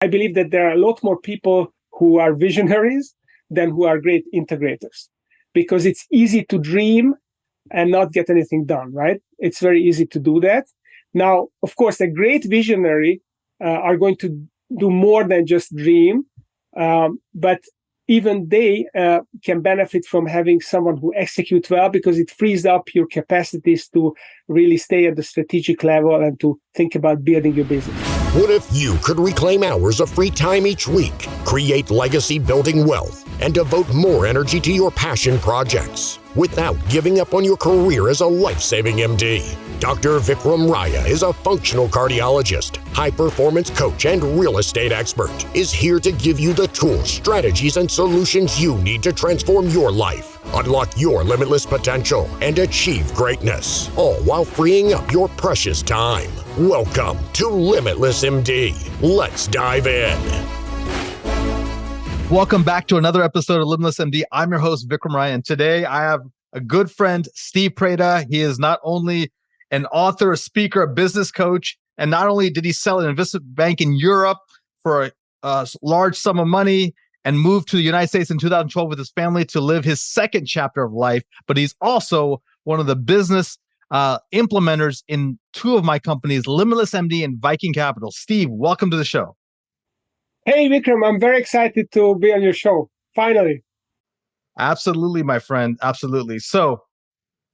I believe that there are a lot more people who are visionaries than who are great integrators, because it's easy to dream and not get anything done, right? It's very easy to do that. Now, of course, a great visionary are going to do more than just dream, but even they can benefit from having someone who executes well, because it frees up your capacities to really stay at the strategic level and to think about building your business. What if you could reclaim hours of free time each week, create legacy building wealth, and devote more energy to your passion projects without giving up on your career as a life-saving MD? Dr. Vikram Raya is a functional cardiologist, high-performance coach, and real estate expert, is here to give you the tools, strategies, and solutions you need to transform your life, unlock your limitless potential, and achieve greatness, all while freeing up your precious time. Welcome to Limitless MD. Let's dive in. Welcome back to another episode of Limitless MD. I'm your host, Vikram Raya, and today I have a good friend, Steve Preda. He is not only an author, a speaker, a business coach, and not only did he sell an investment bank in Europe for a large sum of money and moved to the United States in 2012 with his family to live his second chapter of life, but he's also one of the business implementers in two of my companies, Limitless MD and Viking Capital. Steve, welcome to the show. Hey, Vikram, I'm very excited to be on your show, finally. Absolutely, my friend. Absolutely. So,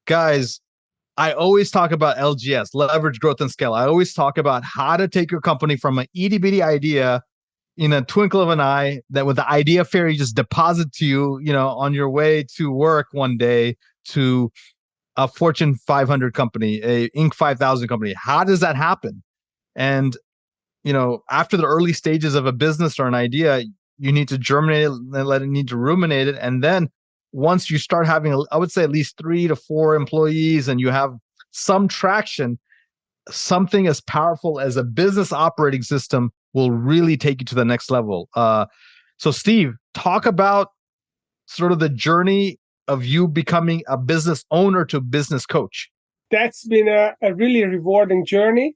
guys, I always talk about LGS, leverage, growth, and scale. I always talk about how to take your company from an itty-bitty idea in a twinkle of an eye, that with the idea fairy just deposit to you, on your way to work one day, to a Fortune 500 company, a Inc. 5000 company. How does that happen? And, after the early stages of a business or an idea, you need to germinate it and need to ruminate it. And then once you start having, I would say, at least 3 to 4 employees and you have some traction, something as powerful as a business operating system will really take you to the next level. So Steve, talk about sort of the journey of you becoming a business owner to business coach. That's been a really rewarding journey.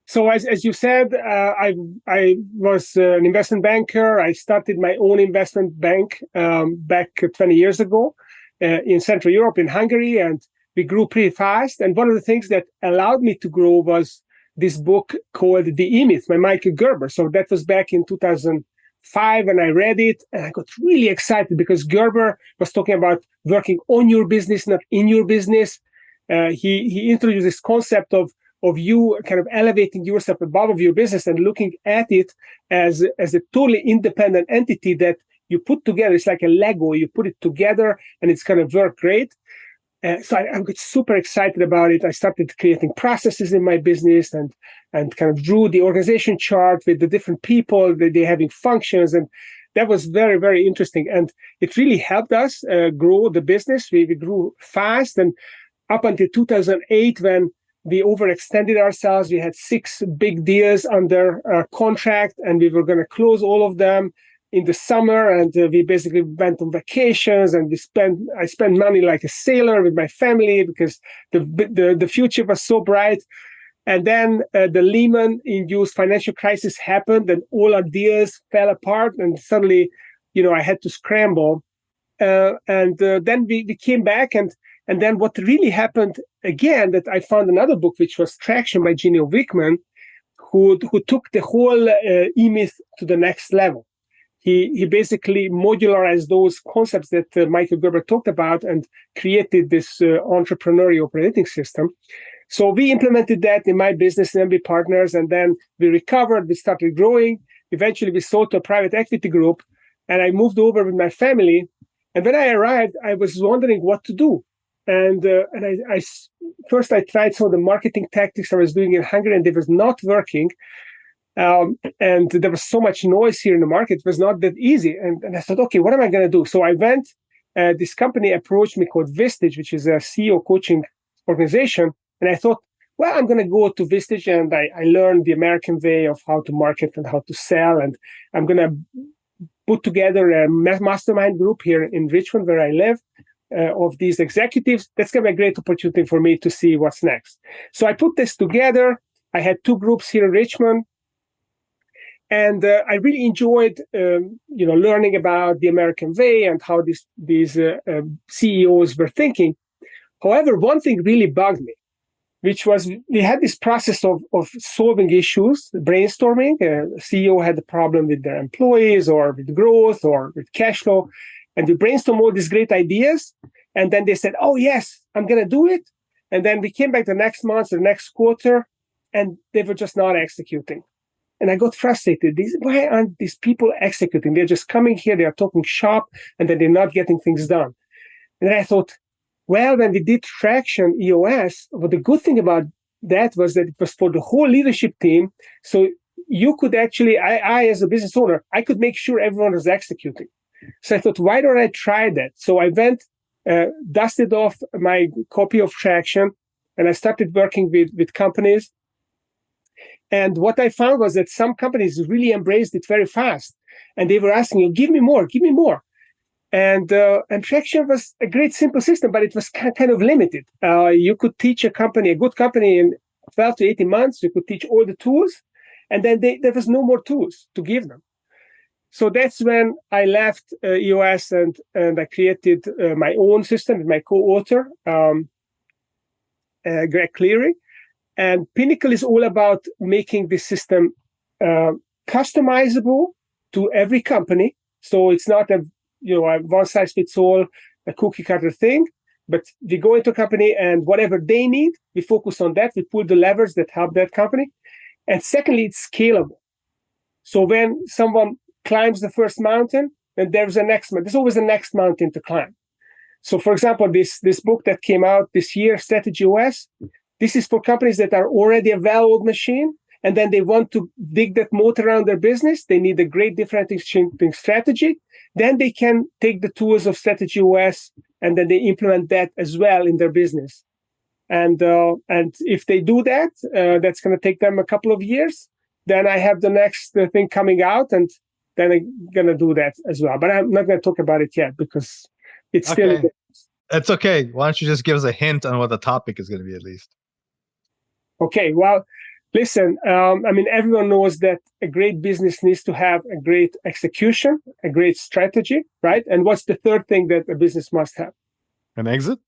So as you said, I was an investment banker. I started my own investment bank back 20 years ago in Central Europe, in Hungary, and we grew pretty fast. And one of the things that allowed me to grow was this book called The E-Myth by Michael Gerber. So that was back in 2005, and I read it, and I got really excited because Gerber was talking about working on your business, not in your business. He introduced this concept of you kind of elevating yourself above of your business and looking at it as a totally independent entity that you put together. It's like a Lego. You put it together and it's going to work great. So I got super excited about it. I started creating processes in my business and kind of drew the organization chart with the different people, they having functions. And that was very, very interesting. And it really helped us grow the business. We grew fast. And up until 2008, when we overextended ourselves. We had 6 big deals under contract, and we were going to close all of them in the summer. And we basically went on vacations, and I spent money like a sailor with my family because the future was so bright. And then the Lehman-induced financial crisis happened, and all our deals fell apart. And suddenly, I had to scramble. And then we came back, and then what really happened again, that I found another book, which was Traction by Gino Wickman, who took the whole E-Myth to the next level. He basically modularized those concepts that Michael Gerber talked about and created this entrepreneurial operating system. So we implemented that in my business in MB Partners, and then we recovered, we started growing. Eventually we sold to a private equity group, and I moved over with my family. And when I arrived, I was wondering what to do. And I first tried some of the marketing tactics I was doing in Hungary, and it was not working. And there was so much noise here in the market; it was not that easy. And I thought, okay, what am I going to do? So I went. This company approached me called Vistage, which is a CEO coaching organization, and I thought, well, I'm going to go to Vistage, and I learned the American way of how to market and how to sell, and I'm going to put together a mastermind group here in Richmond, where I live. Of these executives. That's going to be a great opportunity for me to see what's next. So I put this together. I had 2 groups here in Richmond, And I really enjoyed, learning about the American way and how these CEOs were thinking. However, one thing really bugged me, which was we had this process of solving issues, brainstorming. CEO had a problem with their employees or with growth or with cash flow. And we brainstormed all these great ideas. And then they said, oh, yes, I'm going to do it. And then we came back the next month, the next quarter, and they were just not executing. And I got frustrated. Why aren't these people executing? They're just coming here, they are talking shop, and then they're not getting things done. And then I thought, well, when we did Traction EOS, well, the good thing about that was that it was for the whole leadership team. So you could actually, I as a business owner, I could make sure everyone was executing. So I thought, why don't I try that? So I went, dusted off my copy of Traction, and I started working with companies. And what I found was that some companies really embraced it very fast. And they were asking you, give me more, give me more. And Traction was a great, simple system, but it was kind of limited. You could teach a good company in 12 to 18 months. You could teach all the tools, and then there was no more tools to give them. So that's when I left EOS and I created my own system with my co-author, Greg Cleary. And Pinnacle is all about making this system customizable to every company. So it's not a one size fits all, a cookie cutter thing, but we go into a company and whatever they need, we focus on that. We pull the levers that help that company. And secondly, it's scalable. So when someone climbs the first mountain, then there's a next mountain. There's always a next mountain to climb. So for example, this book that came out this year, Strategy OS, this is for companies that are already a well-oiled machine, and then they want to dig that moat around their business. They need a great differentiating strategy. Then they can take the tools of Strategy OS and then they implement that as well in their business. And if they do that, that's going to take them a couple of years. Then I have the next thing coming out, and then I'm going to do that as well. But I'm not going to talk about it yet because it's still. Okay. It's okay. Why don't you just give us a hint on what the topic is going to be at least? Okay. Well, listen, everyone knows that a great business needs to have a great execution, a great strategy, right? And what's the third thing that a business must have? An exit?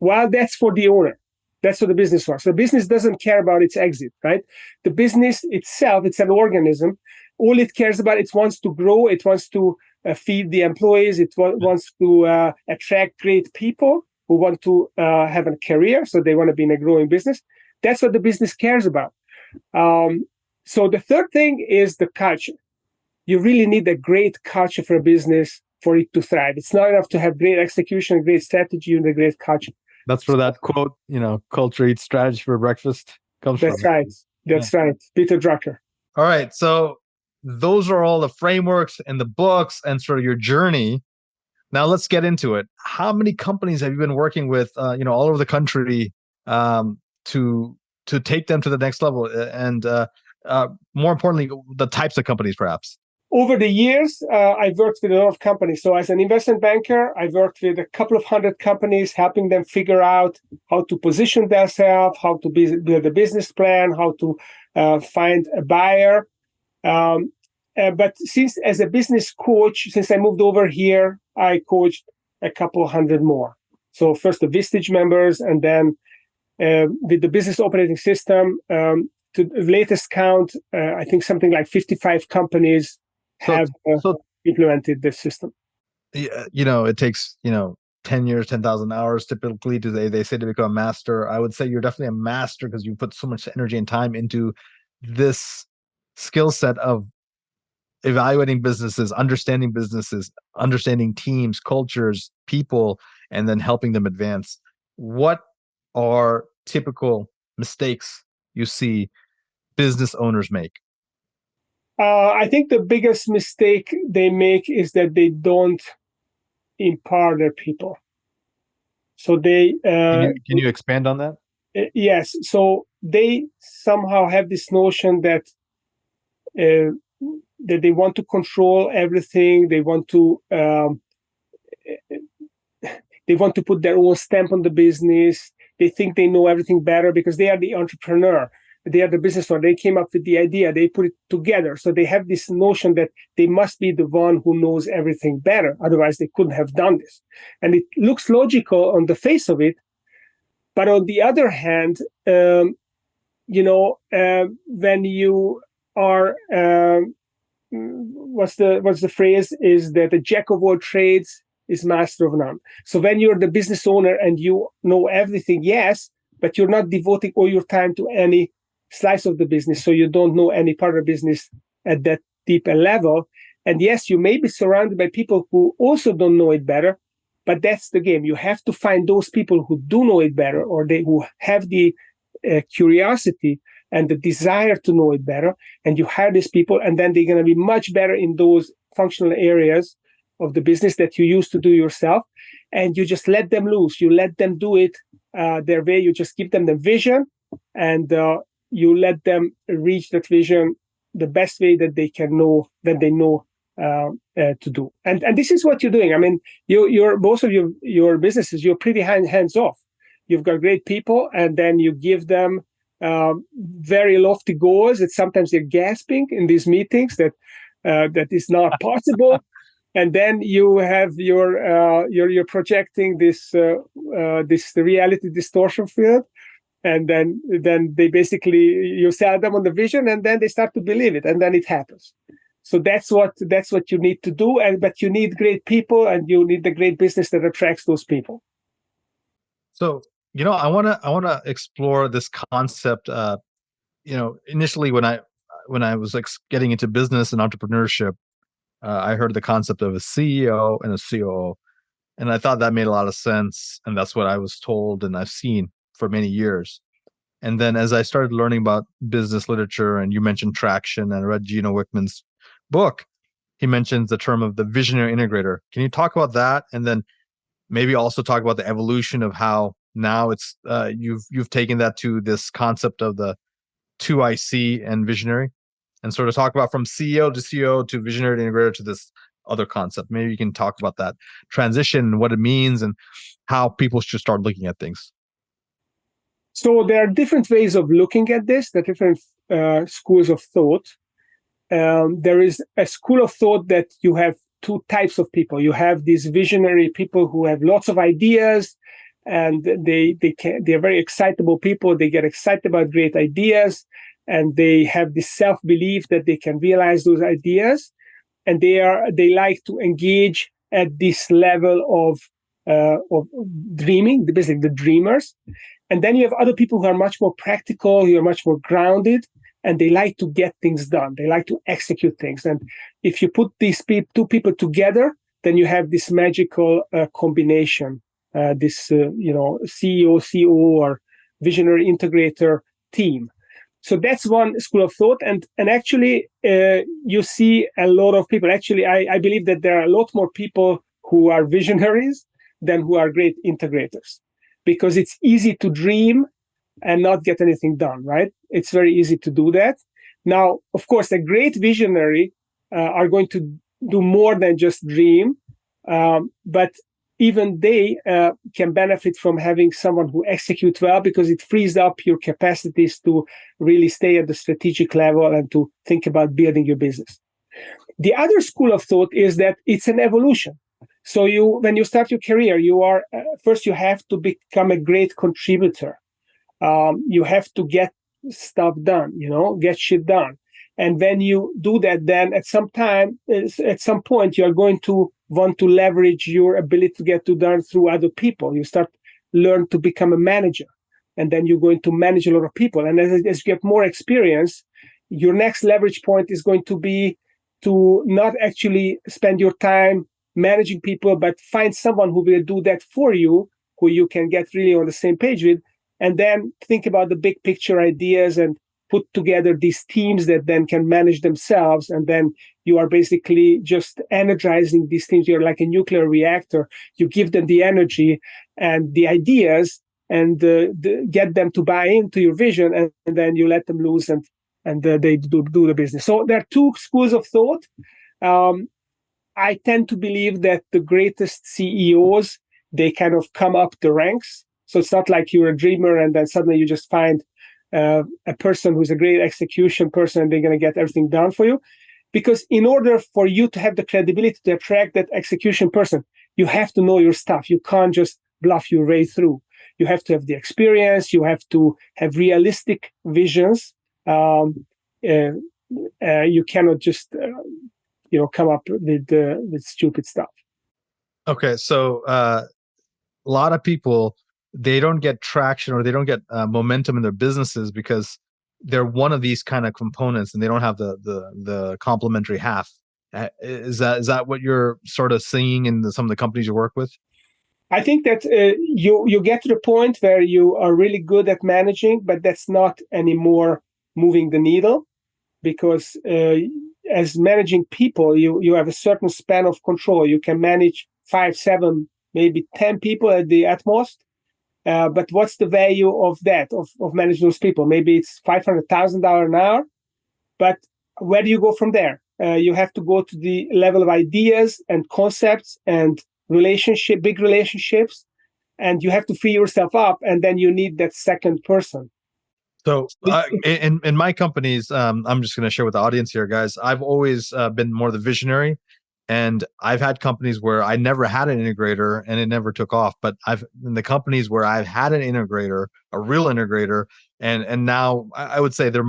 Well, that's for the owner. That's what the business wants. The business doesn't care about its exit, right? The business itself, it's an organism. All it cares about, it wants to grow. It wants to feed the employees. It wants to attract great people who want to have a career. So they want to be in a growing business. That's what the business cares about. So the third thing is the culture. You really need a great culture for a business for it to thrive. It's not enough to have great execution, great strategy, and a great culture. That's where that quote, culture eats strategy for breakfast comes from. That's right. That's right. Peter Drucker. All right. So those are all the frameworks and the books and sort of your journey. Now let's get into it. How many companies have you been working with, all over the country to take them to the next level? And more importantly, the types of companies, perhaps? Over the years, I've worked with a lot of companies. So as an investment banker, I worked with a couple of hundred companies, helping them figure out how to position themselves, how to build a business plan, how to find a buyer. But as a business coach, since I moved over here, I coached a couple hundred more. So first the Vistage members, and then with the business operating system, to the latest count, I think something like 55 companies have implemented this system. It takes 10 years, 10,000 hours typically they say to become a master. I would say you're definitely a master because you put so much energy and time into this skill set of evaluating businesses, understanding teams, cultures, people, and then helping them advance. What are typical mistakes you see business owners make? I think the biggest mistake they make is that they don't empower their people. So they can you expand on that? Yes. So they somehow have this notion that they want to control everything. They want to put their own stamp on the business. They think they know everything better because they are the entrepreneur. they are the business owner. They came up with the idea. They put it together. So they have this notion that they must be the one who knows everything better. Otherwise, they couldn't have done this. And it looks logical on the face of it. But on the other hand, when you are, what's the phrase, is that the jack of all trades is master of none. So when you're the business owner and you know everything, yes, but you're not devoting all your time to any slice of the business. So you don't know any part of the business at that deep a level. And yes, you may be surrounded by people who also don't know it better, but that's the game. You have to find those people who do know it better, or who have the curiosity and the desire to know it better. And you hire these people, and then they're going to be much better in those functional areas of the business that you used to do yourself. And you just let them loose. You let them do it their way. You just give them the vision, and you let them reach that vision the best way that they know to do. And this is what you're doing. I mean, you're most of your businesses, you're pretty hands off. You've got great people, and then you give them very lofty goals that sometimes they're gasping in these meetings that is not possible. And then you have you're projecting this reality distortion field, and then they basically, you sell them on the vision, and then they start to believe it, and then it happens. So that's what you need to do, but you need great people, and you need the great business that attracts those people. So I wanna explore this concept. Initially when I was like getting into business and entrepreneurship, I heard the concept of a CEO and a COO, and I thought that made a lot of sense, and that's what I was told and I've seen for many years. And then as I started learning about business literature, and you mentioned Traction, and I read Gino Wickman's book, he mentions the term of the visionary integrator. Can you talk about that, and then maybe also talk about the evolution of how now it's you've taken that to this concept of the 2IC and visionary, and sort of talk about from CEO to COO to visionary to integrator to this other concept. Maybe you can talk about that transition, what it means, and how people should start looking at things. So there are different ways of looking at this, the different schools of thought. There is a school of thought that you have two types of people. You have these visionary people who have lots of ideas, and they're very excitable people. They get excited about great ideas, and they have this self-belief that they can realize those ideas, and they like to engage at this level of dreaming, basically the dreamers. And then you have other people who are much more practical, who are much more grounded, and they like to get things done. They like to execute things. And if you put these two people together, then you have this magical combination, this CEO, COO, or visionary integrator team. So that's one school of thought. And actually, you see a lot of people. Actually, I believe that there are a lot more people who are visionaries than who are great integrators, because it's easy to dream and not get anything done, right? It's very easy to do that. Now, of course, a great visionary are going to do more than just dream, but even they can benefit from having someone who executes well, because it frees up your capacities to really stay at the strategic level and to think about building your business. The other school of thought is that it's an evolution. So when you start your career, you are first you have to become a great contributor. You have to get stuff done, get shit done. And when you do that, then at some point, you are going to want to leverage your ability to get done through other people. You learn to become a manager, and then you're going to manage a lot of people. And as you get more experience, your next leverage point is going to be to not actually spend your time managing people, but find someone who will do that for you, who you can get really on the same page with, and then think about the big picture ideas and put together these teams that then can manage themselves. And then you are basically just energizing these teams. You're like a nuclear reactor. You give them the energy and the ideas, and get them to buy into your vision, and then you let them loose, and they do the business. So there are two schools of thought. I tend to believe that the greatest CEOs, they kind of come up the ranks. So it's not like you're a dreamer and then suddenly you just find a person who's a great execution person, and they're going to get everything done for you. Because in order for you to have the credibility to attract that execution person, you have to know your stuff. You can't just bluff your way through. You have to have the experience. You have to have realistic visions. You cannot just come up with stupid stuff. Okay, so a lot of people, they don't get traction or they don't get momentum in their businesses because they're one of these kind of components and they don't have the complementary half. Is that what you're sort of seeing in some of the companies you work with? I think that you get to the point where you are really good at managing, but that's not anymore moving the needle, because as managing people, you have a certain span of control. You can manage 5, 7, maybe 10 people at the utmost. But what's the value of that, of managing those people? Maybe it's $500,000 an hour, but where do you go from there? You have to go to the level of ideas and concepts and big relationships, and you have to free yourself up, and then you need that second person. So in my companies, I'm just going to share with the audience here, guys. I've always been more the visionary, and I've had companies where I never had an integrator and it never took off. But in the companies where I've had an integrator, a real integrator, and now I would say they're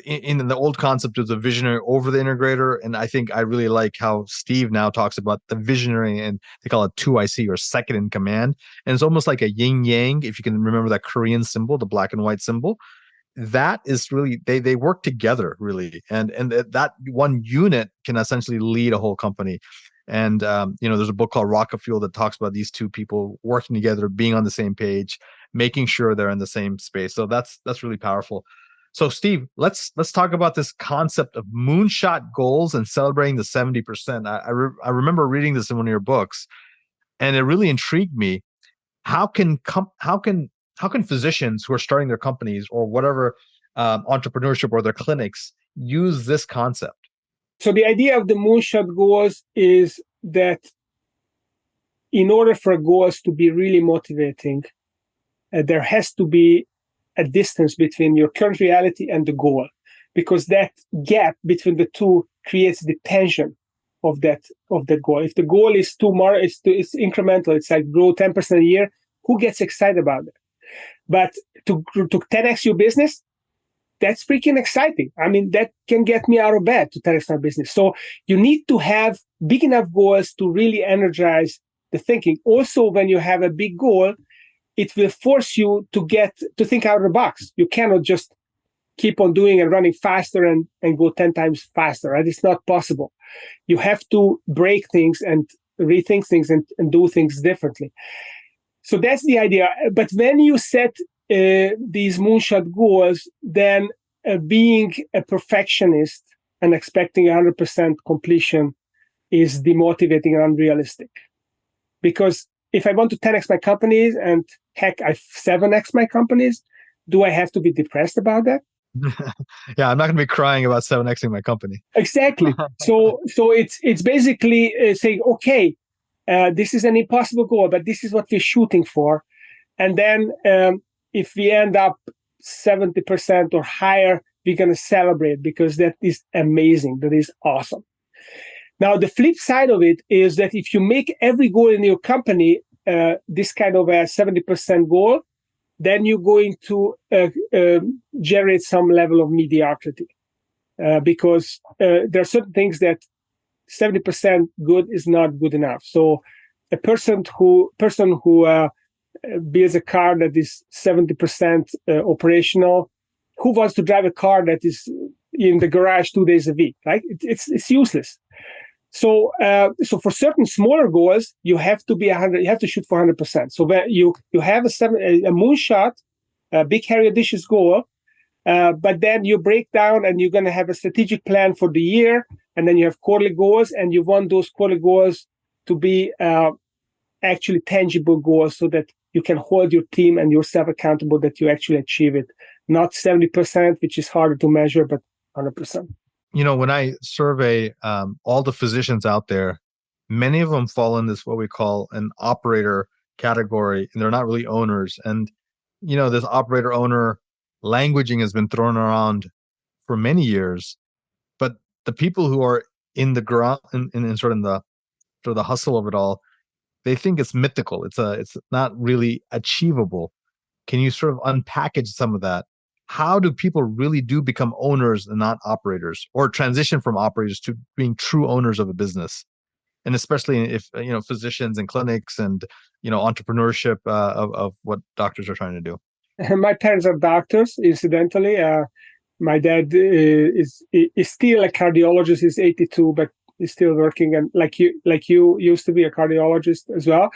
in the old concept of the visionary over the integrator. And I think I really like how Steve now talks about the visionary, and they call it 2IC, or second in command. And it's almost like a yin yang, if you can remember that Korean symbol, the black and white symbol. That is really, they work together really, and that one unit can essentially lead a whole company. And there's a book called Rocket Fuel that talks about these two people working together, being on the same page, making sure they're in the same space. So that's really powerful. So Steve, let's talk about this concept of moonshot goals and celebrating the 70%. I remember reading this in one of your books, and it really intrigued me. How can physicians who are starting their companies or whatever entrepreneurship or their clinics use this concept? So the idea of the moonshot goals is that in order for goals to be really motivating, there has to be a distance between your current reality and the goal, because that gap between the two creates the tension of that goal. If the goal is it's incremental, it's like grow 10% a year, who gets excited about it? But to 10x your business, that's freaking exciting. I mean, that can get me out of bed to 10x my business. So you need to have big enough goals to really energize the thinking. Also, when you have a big goal, it will force you to think out of the box. You cannot just keep on doing and running faster and go 10 times faster. Right? It's not possible. You have to break things and rethink things and do things differently. So that's the idea. But when you set these moonshot goals, then being a perfectionist and expecting 100% completion is demotivating and unrealistic. Because if I want to 10x my companies and heck, I 7x my companies, do I have to be depressed about that? Yeah, I'm not going to be crying about 7xing my company. Exactly. So it's basically saying, okay, this is an impossible goal, but this is what we're shooting for. And then if we end up 70% or higher, we're going to celebrate, because that is amazing. That is awesome. Now, the flip side of it is that if you make every goal in your company this kind of a 70% goal, then you're going to generate some level of mediocrity, because there are certain things that 70% good is not good enough. So a person who builds a car that is 70% operational, who wants to drive a car that is in the garage 2 days a week, right? It's useless. So for certain smaller goals, you have to be 100. You have to shoot for 100%. So when you have a moonshot, a big hairy audacious goal, but then you break down and you're going to have a strategic plan for the year, and then you have quarterly goals, and you want those quarterly goals to be actually tangible goals, so that you can hold your team and yourself accountable that you actually achieve it. Not 70%, which is harder to measure, but 100%. When I survey all the physicians out there, many of them fall in this what we call an operator category, and they're not really owners. And this operator owner, languaging has been thrown around for many years, but the people who are in the ground in sort of the hustle of it all, they think it's mythical. It's not really achievable. Can you sort of unpackage some of that? How do people really do become owners and not operators, or transition from operators to being true owners of a business? And especially if physicians and clinics and entrepreneurship of what doctors are trying to do. My parents are doctors, incidentally. My dad is still a cardiologist. He's 82, but he's still working, and like you used to be a cardiologist as well.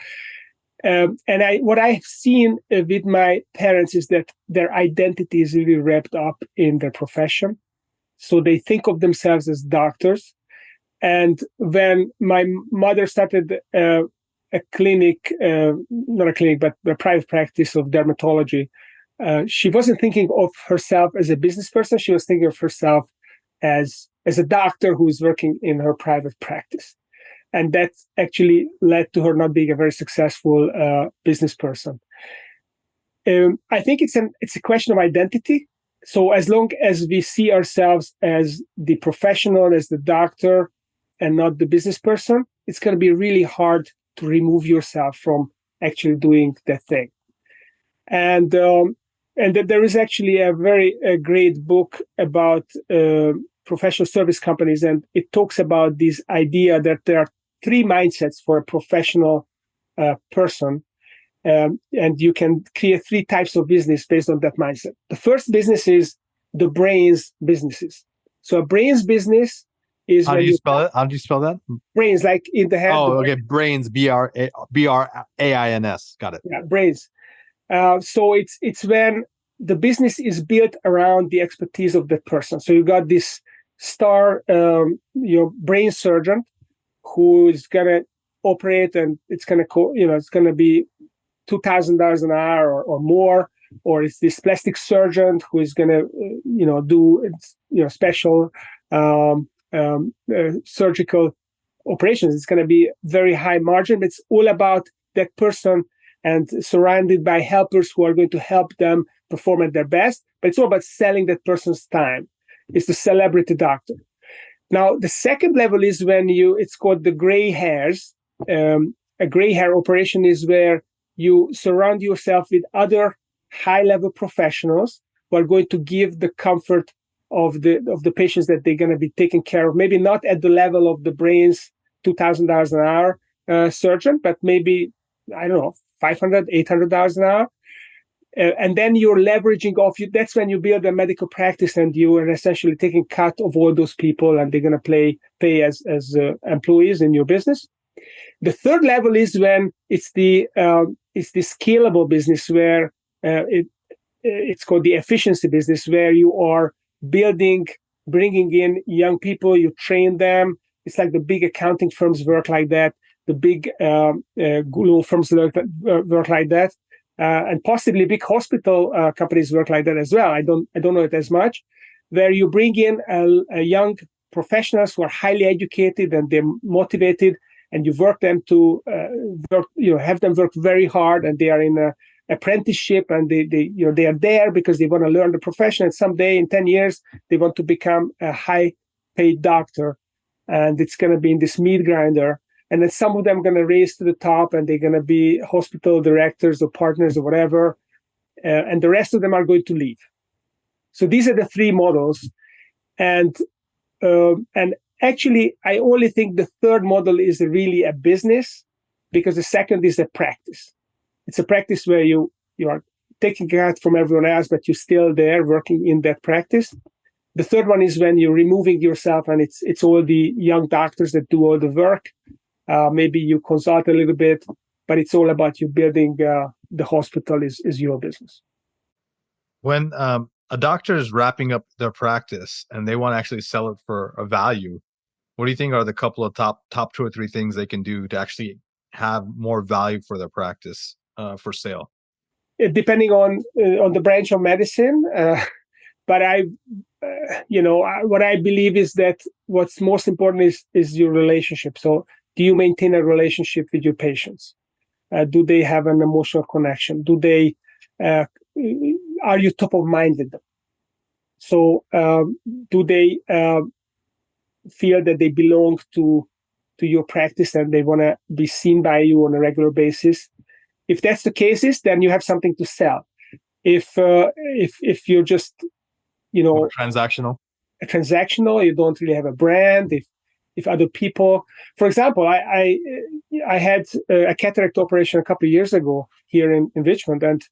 And what I've seen with my parents is that their identity is really wrapped up in their profession. So they think of themselves as doctors. And when my mother started a clinic, not a clinic, but a private practice of dermatology, she wasn't thinking of herself as a business person. She was thinking of herself as a doctor who is working in her private practice. And that actually led to her not being a very successful business person. I think it's a question of identity. So as long as we see ourselves as the professional, as the doctor, and not the business person, it's going to be really hard to remove yourself from actually doing that thing. And there is actually a great book about professional service companies, and it talks about this idea that there are three mindsets for a professional person, and you can create three types of business based on that mindset. The first business is the brains businesses. So a brains business is how do you spell it? How do you spell that? Brains, like in the head. Oh, okay. Brains, BRAINS. Got it. Yeah, brains. So it's when the business is built around the expertise of that person. So you got this star, brain surgeon who is gonna operate, and it's gonna it's gonna be $2,000 an hour or more. Or it's this plastic surgeon who is gonna do special surgical operations. It's going to be very high margin. It's all about that person and surrounded by helpers who are going to help them perform at their best. But it's all about selling that person's time. It's the celebrity doctor. Now, the second level is when it's called the gray hairs. A gray hair operation is where you surround yourself with other high-level professionals who are going to give the comfort of the patients that they're going to be taking care of. Maybe not at the level of the brains $2,000 an hour surgeon, but maybe, I don't know, $500, $800 an hour. And then you're leveraging off you. That's when you build a medical practice, and you are essentially taking cut of all those people, and they're going to pay as employees in your business. The third level is when it's the scalable business, where it's called the efficiency business, where you are bringing in young people, you train them. It's like the big accounting firms work like that. The big law firms work like that, and possibly big hospital companies work like that as well. I don't know it as much. Where you bring in a young professionals who are highly educated and they're motivated, and you work them to have them work very hard, and they are in a apprenticeship, and they are there because they want to learn the profession, and someday in 10 years they want to become a high paid doctor, and it's going to be in this meat grinder. And then some of them are going to raise to the top, and they're going to be hospital directors or partners or whatever, and the rest of them are going to leave. So these are the three models, and actually I only think the third model is really a business, because the second is a practice. It's a practice where you are taking cut from everyone else, but you're still there working in that practice. The third one is when you're removing yourself, and it's all the young doctors that do all the work. Maybe you consult a little bit, but it's all about you building the hospital is your business. When a doctor is wrapping up their practice and they want to actually sell it for a value, what do you think are the couple of top 2 or 3 things they can do to actually have more value for their practice for sale? Depending on the branch of medicine, but what I believe is that what's most important is your relationship. So, do you maintain a relationship with your patients? Do they have an emotional connection? Do they are you top of mind with them? So do they feel that they belong to your practice and they want to be seen by you on a regular basis? If that's the case, then you have something to sell. If you're just, transactional, you don't really have a brand. If other people, for example, I had a cataract operation a couple of years ago here in Richmond, and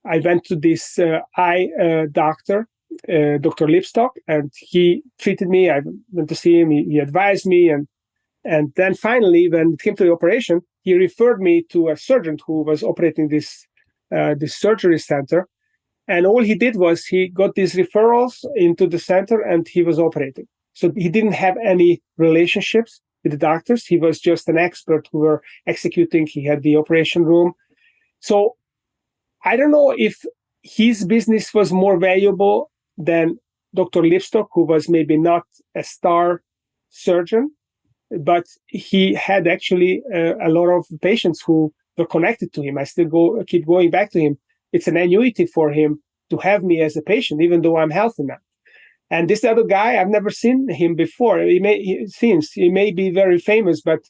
I went to this eye doctor, Dr. Lipstock, and he treated me. I went to see him. He advised me, and then finally, when it came to the operation, he referred me to a surgeon who was operating this surgery center. And all he did was he got these referrals into the center, and he was operating. So he didn't have any relationships with the doctors. He was just an expert who were executing. He had the operation room. So I don't know if his business was more valuable than Dr. Lipstock, who was maybe not a star surgeon, but he had actually a lot of patients who were connected to him. I still keep going back to him. It's an annuity for him to have me as a patient, even though I'm healthy now. And this other guy, I've never seen him before. He may be very famous, but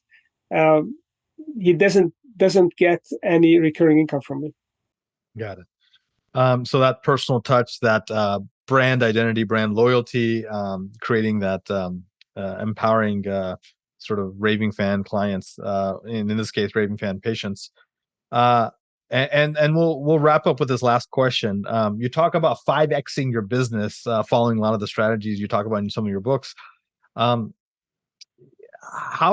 he doesn't get any recurring income from me. Got it. So that personal touch, that brand identity, brand loyalty, creating that empowering sort of raving fan clients, in this case, raving fan patients. And we'll wrap up with this last question. You talk about 5Xing your business, following a lot of the strategies you talk about in some of your books. How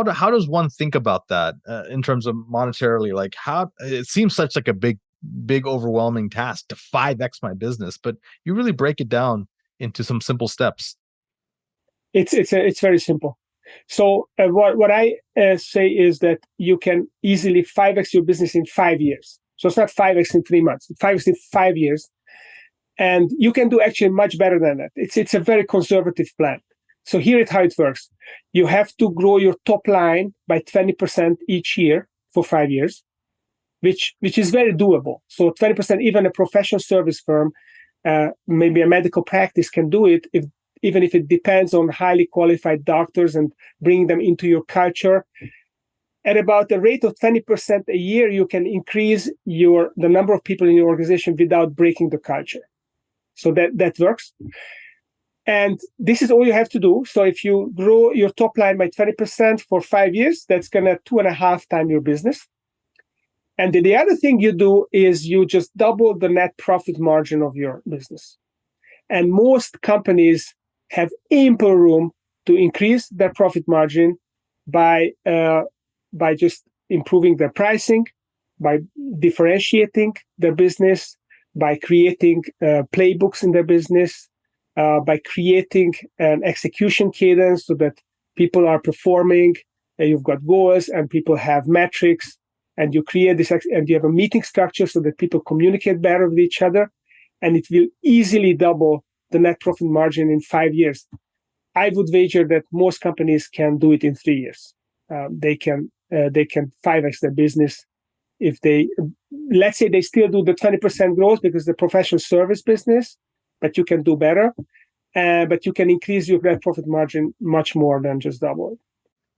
does one think about that in terms of monetarily? Like, how it seems such like a big overwhelming task to 5X my business, but you really break it down into some simple steps. It's very simple. So what I say is that you can easily 5X your business in 5 years. So it's not 5X in 3 months, 5X in 5 years. And you can do actually much better than that. It's a very conservative plan. So here is how it works. You have to grow your top line by 20% each year for 5 years, which is very doable. So 20%, even a professional service firm, maybe a medical practice can do it, even if it depends on highly qualified doctors and bringing them into your culture. At about the rate of 20% a year, you can increase the number of people in your organization without breaking the culture. So that works. And this is all you have to do. So if you grow your top line by 20% for 5 years, that's going to 2.5 times your business. And the other thing you do is you just double the net profit margin of your business. And most companies have ample room to increase their profit margin by just improving their pricing, by differentiating their business, by creating playbooks in their business, by creating an execution cadence so that people are performing, and you've got goals and people have metrics, and you create this, and you have a meeting structure so that people communicate better with each other, and it will easily double the net profit margin in 5 years. I would wager that most companies can do it in 3 years. They can 5X their business if let's say they still do the 20% growth because the professional service business, but you can do better. But you can increase your net profit margin much more than just double it.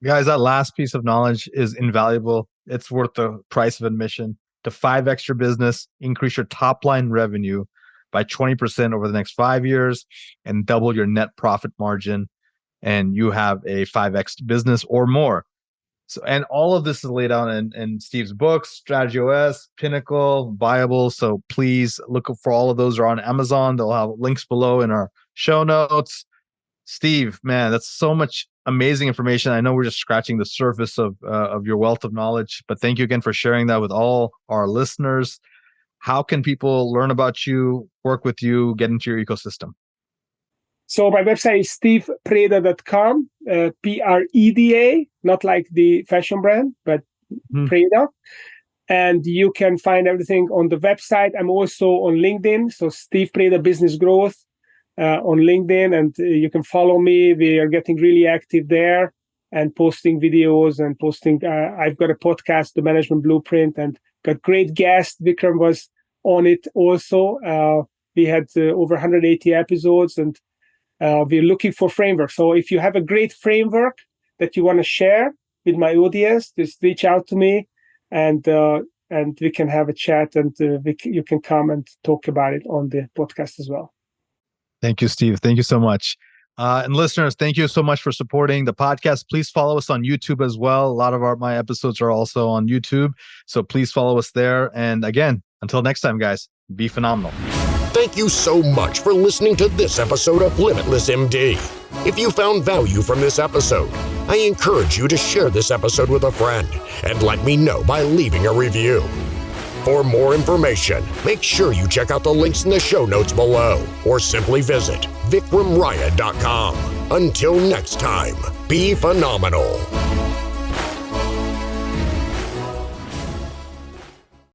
Guys, that last piece of knowledge is invaluable. It's worth the price of admission. To 5X your business, increase your top line revenue by 20% over the next 5 years, and double your net profit margin, and you have a 5X business or more. So, and all of this is laid out in Steve's books, Strategy OS, Pinnacle, Viable. So please look for all of those are on Amazon. They'll have links below in our show notes. Steve, man, that's so much amazing information. I know we're just scratching the surface of your wealth of knowledge, but thank you again for sharing that with all our listeners. How can people learn about you, work with you, get into your ecosystem? So my website is stevepreda.com, Preda, not like the fashion brand, but Preda. And you can find everything on the website. I'm also on LinkedIn. So Steve Preda Business Growth on LinkedIn. And you can follow me. We are getting really active there and posting videos and posting. I've got a podcast, The Management Blueprint, and got great guests. Vikram was on it also. We had over 180 episodes, and we're looking for frameworks. So if you have a great framework that you want to share with my audience, just reach out to me, and we can have a chat, and you can come and talk about it on the podcast as well. Thank you, Steve. Thank you so much. And listeners, thank you so much for supporting the podcast. Please follow us on YouTube as well. A lot of my episodes are also on YouTube, so please follow us there. And again, until next time, guys, be phenomenal. Thank you so much for listening to this episode of Limitless MD. If you found value from this episode, I encourage you to share this episode with a friend and let me know by leaving a review. For more information, make sure you check out the links in the show notes below or simply visit vikramraya.com. Until next time, be phenomenal.